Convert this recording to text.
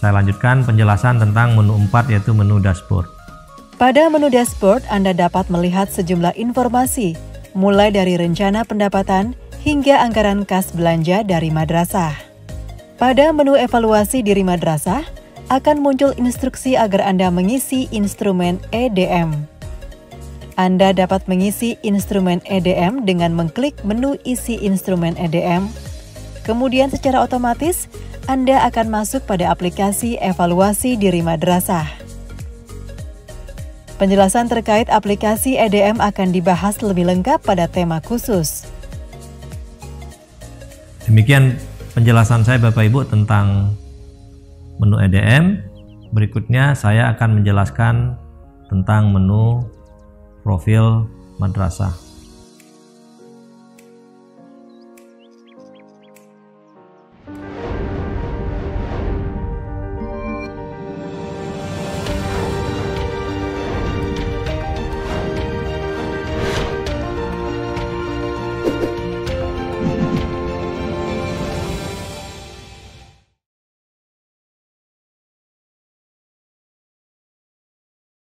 Saya lanjutkan penjelasan tentang menu 4 yaitu menu dashboard. Pada menu dashboard, Anda dapat melihat sejumlah informasi, mulai dari rencana pendapatan hingga anggaran kas belanja dari madrasah. Pada menu evaluasi diri madrasah, akan muncul instruksi agar Anda mengisi instrumen EDM. Anda dapat mengisi instrumen EDM dengan mengklik menu isi instrumen EDM. Kemudian secara otomatis, Anda akan masuk pada aplikasi evaluasi diri madrasah. Penjelasan terkait aplikasi EDM akan dibahas lebih lengkap pada tema khusus. Demikian penjelasan saya Bapak Ibu tentang menu EDM. Berikutnya saya akan menjelaskan tentang menu profil madrasah.